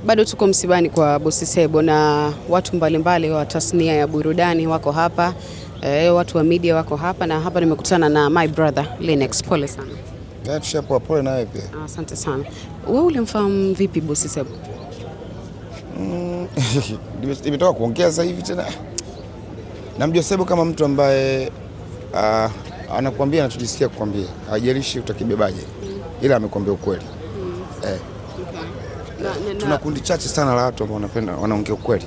Bado tuko msibani kwa Bosi Sebo na watu mbalimbali wa tasnia ya burudani wako hapa, watu wa media wako hapa, na hapa nimekutana na my brother Linux. Pole sana. Tushapoa, pole nawe pia. Asante sana. Wewe ulimfahamu vipi Bosi Sebo? Nimetoka kuongea sasa hivi tena. Namjua Sebo kama mtu ambaye anakuambia anachojisikia kukwambia. Haijalishi utakibebaje. Ila amekwambia ukweli. Okay. Tuna kundi chache sana la watu ambao wanapenda wanaongea ukweli.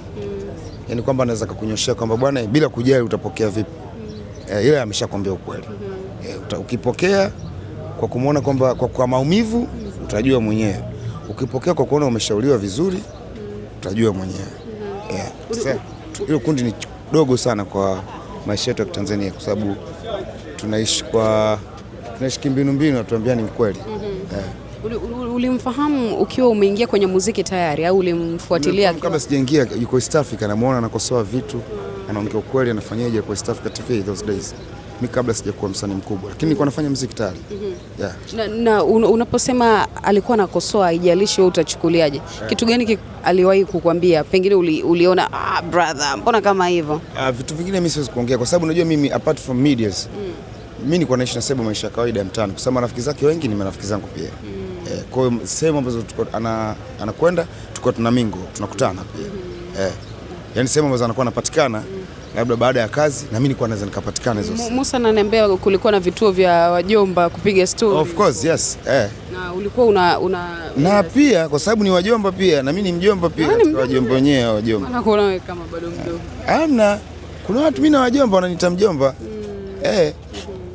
Yaani kwamba anaweza kukunyoshia kwamba bwana bila kujali utapokea vipi. Ila ameshakwambia ukweli. Ukipokea kwa kumuona kwamba kwa maumivu utajua mwenyewe. Ukipokea kwa kuona umeshauriwa vizuri utajua mwenyewe. Hilo kundi ni dogo sana kwa maisha yetu ya Tanzania kwa sababu tunaishi kimbinu atuambiani ukweli. Ulimfahamu ukiwa umeingia kwenye muziki tayari au ulimfuatilia? Kabla sijaingia yuko East Africa, namuona anakosoa vitu, anaongea ukweli, anafanyaje kwa East Africa TV those days. Mimi kabla sijakuwa msanii mkubwa, lakini nilikuwa nafanya muziki tayari. Na unaposema alikuwa anakosoa, haijalishi wewe utachukuliaje? Kitu gani aliwahi kukwambia? Pengine uliona brother, mbona kama hivyo? Vitu vingine mimi siwezi kuongea kwa sababu unajua mimi apart from medias, mimi nilikuwa naishi na Sebo maisha ya kawaida ya mtaani kwa sababu marafiki zake wengi ni marafiki zangu pia. Kwa hiyo sehemu ambazo anakwenda tulikuwa tunakutana pia. Yaani sehemu ambazo anakuwa anapatikana labda baada ya kazi na mimi nilikuwa naweza nikapatikana hizo. Musa ananiambia kulikuwa na vituo vya wajomba kupiga story. Of course, yes. Na ulikuwa na pia kwa sababu ni wajomba pia na mimi ni mjomba pia, wajomba wenyewe wajomba. Anakuona wewe kama bado mdogo. Hamna. Kuna watu mimi na wajomba wananiita mjomba.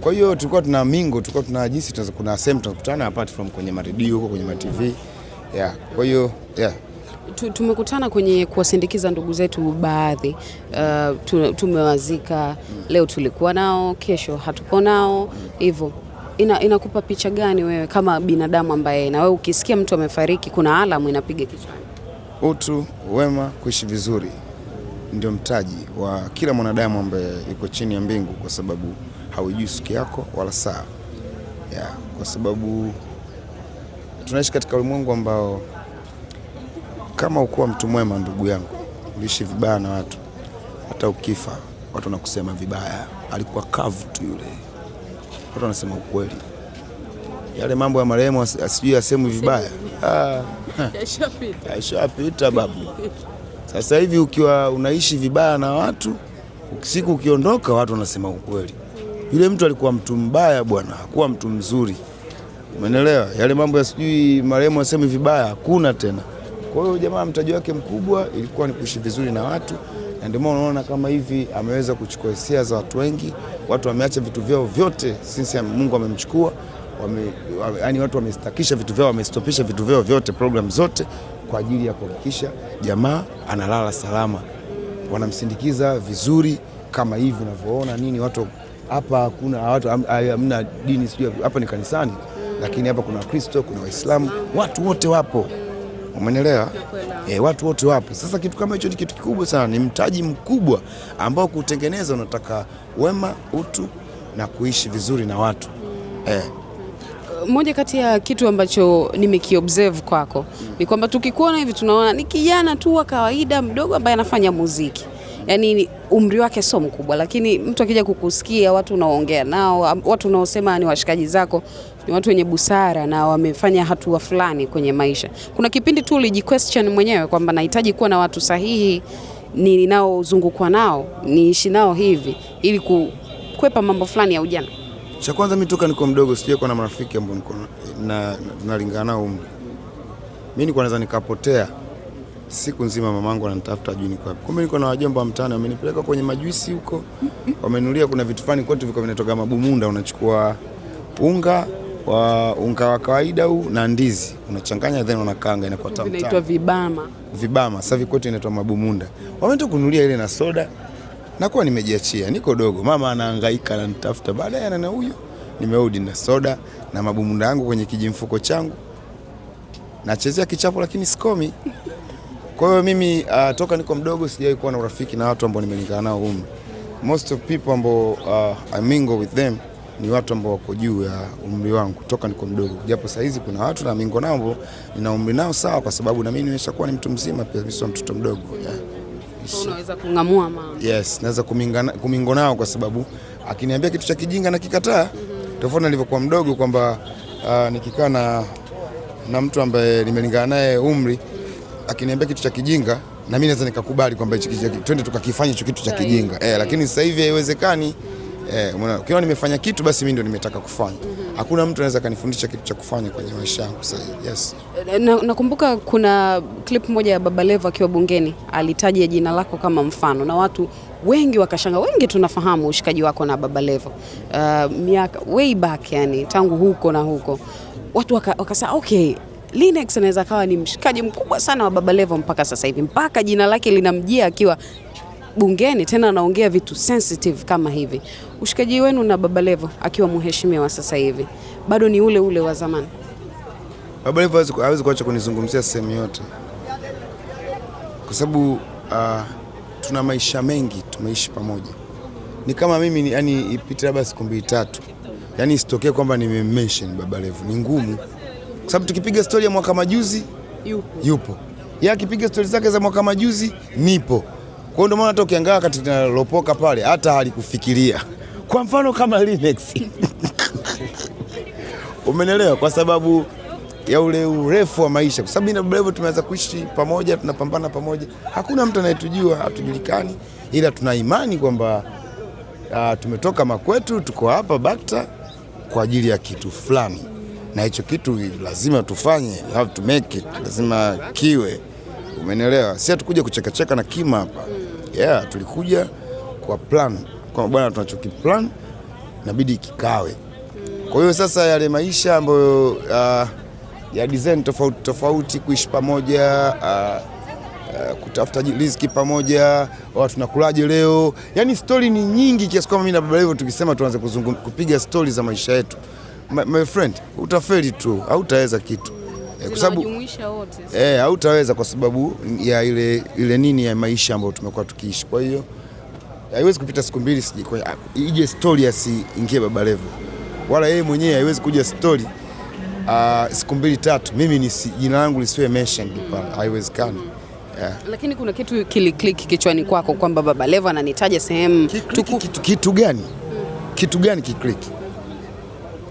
Kwa hiyo tulikuwa tulikuwa tunajisi kuna sehemu tunakutana apart from kwenye radio huko kwenye TV. Kwa hiyo tumekutana kwenye kuwasindikiza ndugu zetu baadhi. Tumewazika, leo tulikuwa nao, kesho hatupo nao. Hivyo inakupa picha gani wewe kama binadamu ambaye na wewe ukisikia mtu amefariki kuna alamu inapiga kichwani? Utu, wema, kuishi vizuri ndio mtaji wa kila mwanadamu ambaye yuko chini ya mbingu kwa sababu haujui siku yako wala saa. Kwa sababu tunaishi katika ulimwengu ambao kama ukuwa mtu mwema ndugu yangu, uliishi vibaya na watu, hata ukifa watu wanakusema vibaya, alikuwa kavu tu yule. Watu wanasema ukweli. Yale mambo ya marehemu asijui asemu vibaya. Yashapita babu. Sasa hivi ukiwa unaishi vibaya na watu, siku ukiondoka watu wanasema ukweli. Yule mtu alikuwa mtu mbaya bwana, hakuwa mtu mzuri. Umeelewa? Yale mambo ya sijui marehemu aseme vibaya hakuna tena. Kwa hiyo jamaa mtaji wake mkubwa ilikuwa ni kuishi vizuri na watu, na ndio maana unaona kama hivi ameweza kuchukua hisia za watu wengi. Watu wameacha vitu vyao vyote since Mungu amemchukua, yaani watu wamestakisha vitu vyao, wamestopisha vitu vyao vyote, program zote kwa ajili ya kuhakikisha jamaa analala salama. Wanamsindikiza vizuri kama hivi unavyoona nini. Watu hapa hakuna watu hamna dini, sijui hapa ni kanisani, lakini hapa kuna Kristo, kuna Waislamu, watu wote wapo. Umeelewa? Watu wote wapo. Sasa kitu kama hicho ni kitu kikubwa sana, ni mtaji mkubwa ambao kutengeneza unataka wema, utu na kuishi vizuri na watu. Moja kati ya kitu ambacho nimekiobserve kwako ni kwamba tukikuona hivi tunaona ni kijana tu wa kawaida mdogo ambaye anafanya muziki. Yaani umri wake sio mkubwa, lakini mtu akija kukusikia, watu unaoongea nao, watu unaosema ni washikaji zako, ni watu wenye busara na wamefanya hatua fulani kwenye maisha. Kuna kipindi tu ulijiquestion mwenyewe kwamba nahitaji kuwa na watu sahihi ninaozungukwa nao, niishi nao hivi ili kukwepa mambo fulani ya ujana. Cha kwanza mimi toka niko mdogo sije kuwa na marafiki ambao niko nalingana nao umri. Mimi nilikuwa naweza nikapotea siku nzima, mamangu ananitafuta ajui niko wapi. Kumbe niko na wajomba wa mtaani, wamenipeleka kwenye majuisi huko. Wamenulia kuna vitu fani kwetu viko vinatoka mabumunda, unachukua unga wa kawaida huu na ndizi, unachanganya then unakaanga, inakuwa tamu. Inaitwa vibama. Vibama, sasa vikote inaitwa mabumunda. Wametoka kunulia ile na soda. Nakuwa nimejiachia, niko dogo. Mama anahangaika ananitafuta, baadaye ana huyo. Nimerudi na soda na mabumunda yangu kwenye kijimfuko changu. Nachezea kichapo lakini sikomi. Kwa hiyo mimi toka niko mdogo sijawahi kuwa na urafiki na watu ambao nimelingana nao umri. Most of people ambao I mingle with them ni watu ambao wako juu ya umri wangu toka niko mdogo, japo saa hizi kuna watu na mingo nao nina umri nao sawa, kwa sababu na mimi nimeshakuwa ni mtu mzima pia, sio mtoto mdogo. So unaweza kungamua mama? Yes, naweza kumingo nao kwa sababu akiniambia kitu cha kijinga na kikataa, tofauti nilivyokuwa mdogo kwamba nikikaa na mtu ambaye nimelingana naye umri akiniambia kitu cha kijinga na mimi naweza nikakubali kwamba twende tukakifanya hicho kitu cha kijinga. Lakini sasa hivi haiwezekani. Ukiona nimefanya kitu basi mimi ndio nimetaka kufanya. Hakuna mtu anaweza kanifundisha kitu cha kufanya kwenye maisha yangu sasa. Yes. Nakumbuka kuna clip moja ya Baba Levo akiwa bungeni alitaja jina lako kama mfano na watu wengi wakashanga. Wengi tunafahamu ushikaji wako na Baba Levo. Miaka way back, yani tangu huko na huko. Watu wakasema okay, Linux anaweza kawa ni mshikaji mkubwa sana wa Baba Levo mpaka sasa hivi. Mpaka jina lake linamjia akiwa bungeni, tena anaongea vitu sensitive kama hivi. Ushikaji wenu na Baba Levo akiwa mheshimiwa sasa hivi bado ni ule ule wa zamani? Baba Levo hawezi kuacha kunizungumzia sehemu yote, kwa sababu tuna maisha mengi tumeishi pamoja. Ni kama mimi yani ipite labda siku 2-3, yani isitokee kwamba nimemention Baba Levo, ni ngumu, kwa sababu tukipiga story ya mwaka majuzi yupo. Yeye akipiga story zake za mwaka majuzi nipo. Kwa hiyo ndio maana hata ukiangalia katika lopoka pale hata halikufikiria. Kwa mfano kama Linux. Umenelewa, kwa sababu ya ule urefu wa maisha, kwa sababu na Baba Levo tumeanza kuishi pamoja, tunapambana pamoja. Hakuna mtu anayetujua, hatujulikani, ila tuna imani kwamba tumetoka makwetu, tuko hapa Bakta kwa ajili ya kitu fulani, na hicho kitu lazima tufanye, we have to make it, lazima kiwe. Umenelewa, si hatukuja kuchekacheka na kima hapa. Tulikuja kwa plan, kwa bwana tunachokiplan inabidi kikawe. Kwa hiyo sasa yale maisha ambayo ya design tofauti, kuishi pamoja, kutafuta riziki pamoja, watu tunakulaje leo, yani story ni nyingi kiasi kwamba mimi na Baba Levo tukisema tuanze kupiga story za maisha yetu, my friend, utafeli tu, hautaweza kitu. Kwa sababu hautaweza, kwa sababu ya ile nini ya maisha ambayo tumekuwa tukiishi. Kwa hiyo haiwezi kupita siku 2 ije story asiingie Baba Levo, wala yeye mwenyewe haiwezi kuja story siku 2-3 mimi jina langu lisiwe mentioned pale, haiwezekani. Lakini kuna kitu kiliclick kichwani kwako kwamba Baba Levo ananitaja sehemu kitu gani? Kitu gani kiclick?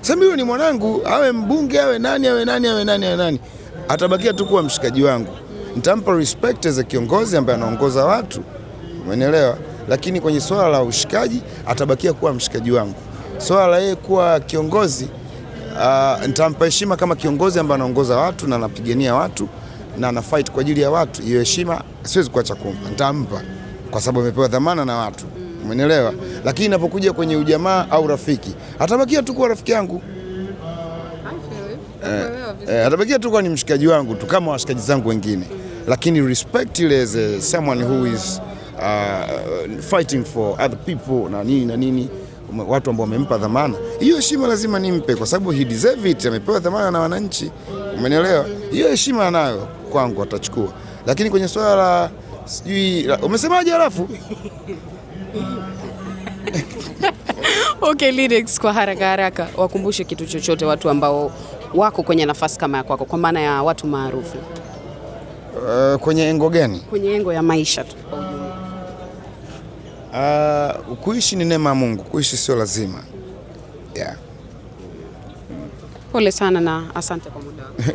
Sasa huyo ni mwanangu, awe mbunge, awe nani, atabakia tu kuwa mshikaji wangu. Nitampa respect as a kiongozi ambaye anaongoza watu, umeelewa? Lakini kwenye swala la ushikaji atabakia kuwa mshikaji wangu. Swala la yeye kuwa kiongozi, nitampa heshima kama kiongozi ambaye anaongoza watu na anapigania watu na ana fight kwa ajili ya watu. Hiyo heshima siwezi kuacha kumpa, nitampa kwa sababu amepewa dhamana na watu, umeelewa? Lakini inapokuja kwenye ujamaa au rafiki, atabakia tu kuwa rafiki yangu. Atabakia tu kuwa ni mshikaji wangu tu kama washikaji zangu wengine. Lakini respect ile as someone who is fighting for other people na nini, watu ambao wamempa dhamana, hiyo heshima lazima nimpe, kwa sababu he deserve it, amepewa dhamana na wananchi, umeelewa? Hiyo heshima anayo kwangu, atachukua. Lakini kwenye swala la sijui umesemaje alafu Okay, Linux, kwa haraka wakumbushe kitu chochote watu ambao wako kwenye nafasi kama ya kwako, kwa maana ya watu maarufu. Kwenye engo gani? Kwenye engo ya maisha tu. Kuishi ni neema ya Mungu, kuishi sio lazima. Pole sana na asante kwa muda wako.